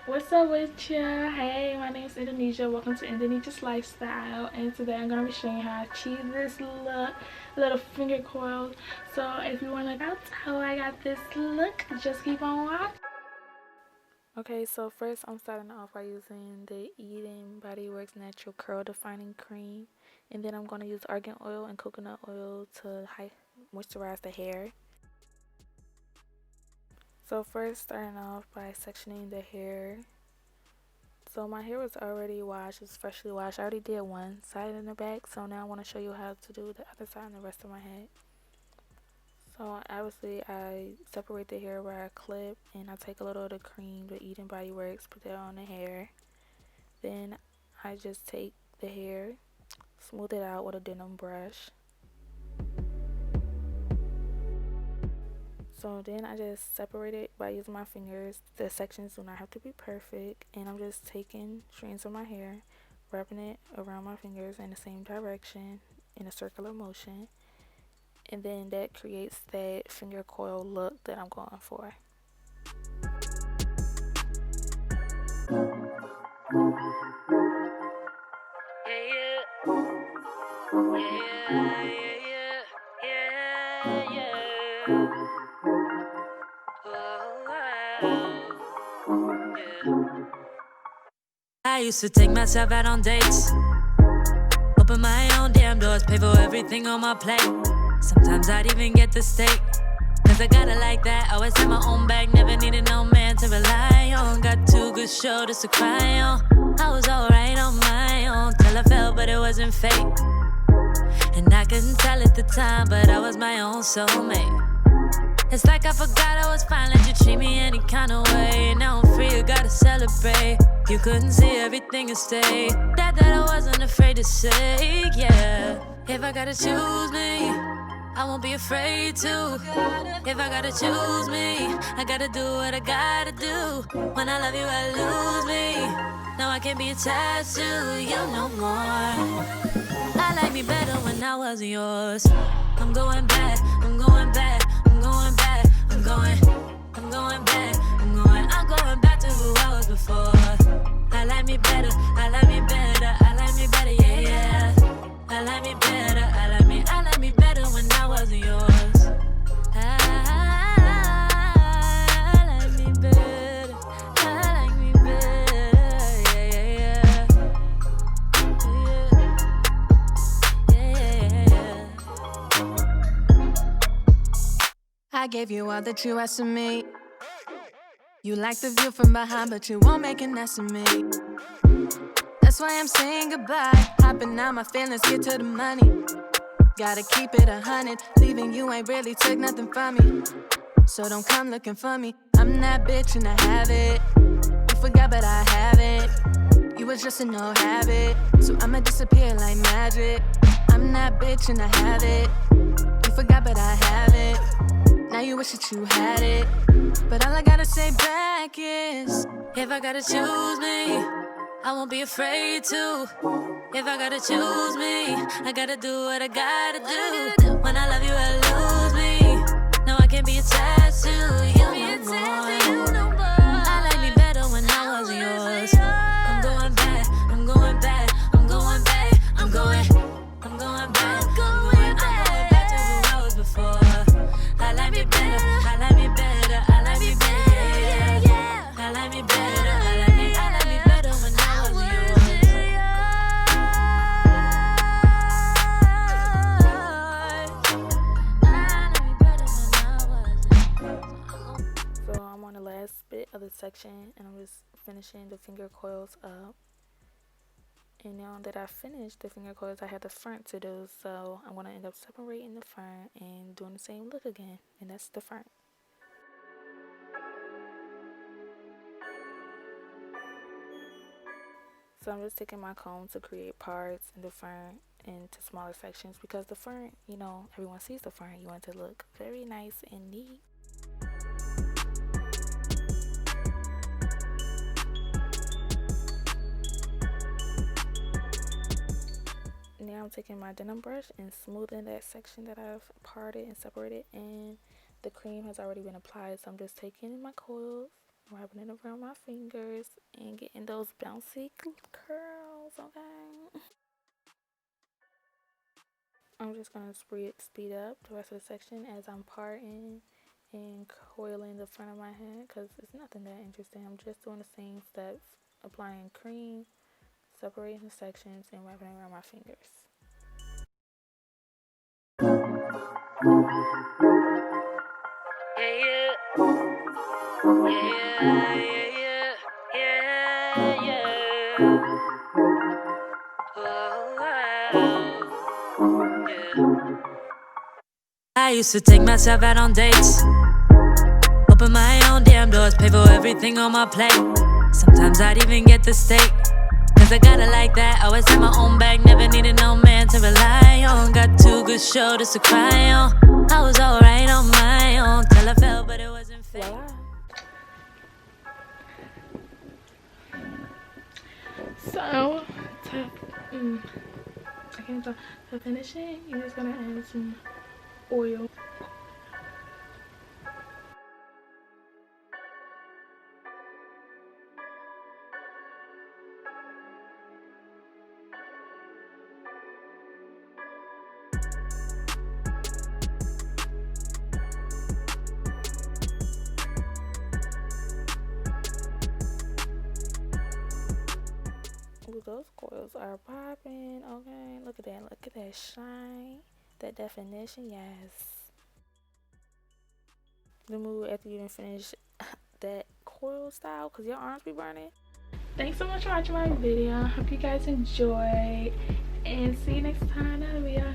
What's up with ya? Hey, my name is Indonesia. Welcome to Indonesia's Lifestyle, and today I'm gonna be showing you how to achieve this look, little finger coil. So if you wanna know how I got this look, just keep on watching. Okay, so first I'm starting off by using the EdenBody Works Natural Curl Defining Cream, and then I'm gonna use Argan Oil and Coconut Oil to moisturize the hair. So first, starting off by sectioning the hair. So my hair was already washed, it's freshly washed. I already did one side and the back, so now I want to show you how to do the other side and the rest of my head. So obviously I separate the hair by a clip, and I take a little of the cream, the EdenBody Works, put that on the hair. Then I just take the hair, smooth it out with a Denman Brush. So then I just separate it by using my fingers. The sections do not have to be perfect, and I'm just taking strands of my hair, wrapping it around my fingers in the same direction in a circular motion, and then that creates that finger coil look that I'm going for. I used to take myself out on dates, open my own damn doors, pay for everything on my plate. Sometimes I'd even get the steak, cause I got it like that. Always had my own bag, never needed no man to rely on. Got two good shoulders to cry on. I was alright on my own till I fell, but it wasn't fate. And I couldn't tell at the time, but I was my own soulmate. It's like I forgot I was fine, let you treat me any kind of way. Now I'm free, you gotta celebrate. You couldn't see everything and stay. That I wasn't afraid to say, yeah. If I gotta choose me, I won't be afraid to. If I gotta choose me, I gotta do what I gotta do. When I love you, I lose me. Now I can't be attached to you no more. I like me better when I wasn't yours. I'm going back, I'm going back, I'm going back, I'm going back, I'm going back to who I was before. I like me better, I like me better, I like me better, yeah, yeah. I like me better, I like me better when I wasn't yours. I like me better, I like me better, yeah, yeah, yeah. I gave you all that you asked of me. You like the view from behind, but you won't make an ass of me. That's why I'm saying goodbye. Hopping out my feelings, get to the money. Gotta keep it 100. Leaving you ain't really took nothing from me. So don't come looking for me. I'm that bitch and I have it. You forgot, but I haven't. You was just a no habit, so I'ma disappear like magic. I'm that bitch and I have it. You forgot, but I haven't. Now you wish that you had it. But all I gotta say back is, if I gotta choose me, I won't be afraid to. If I gotta choose me, I gotta do what I gotta do. When I love you, I lose me. No, I can't be attached to you no more. I like me better when I wasn't yours. I'm going back, I'm going back, I'm going back, I'm going back, I'm going back to who I was before. I like me better, I like me better, I like me better, yeah, yeah. I like me better, I like me better when I wasn't yours. I like me better when I wasn't. So I'm on the last bit of the section, and I'm just finishing the finger coils up. And now that I finished the finger coils, I have the front to do, so I'm going to end up separating the front and doing the same look again, and that's the front. So I'm just taking my comb to create parts in the front into smaller sections, because the front, you know, everyone sees the front. You want it to look very nice and neat. Now I'm taking my Denman brush and smoothing that section that I've parted and separated, and the cream has already been applied, so I'm just taking my coils, wrapping it around my fingers, and getting those bouncy curls, okay? I'm just going to speed up the rest of the section as I'm parting and coiling the front of my head, because it's nothing that interesting. I'm just doing the same steps, applying cream, separating the sections, and wrapping it around my fingers. I used to take myself out on dates, open my own damn doors, pay for everything on my plate. Sometimes I'd even get the steak, cause I got it like that. Always had my own bag, never needed no man to rely on. Got 2 good shoulders to cry on. I was alright on my own till I fell, but it wasn't fair. Voila. So, to finish it, you're just gonna add some oil. Ooh, those coils are popping, okay? Look at that shine, that definition, yes. The move after you didn't finish that coil style, because your arms be burning. Thanks so much for watching my video. Hope you guys enjoyed, and see you next time in another video.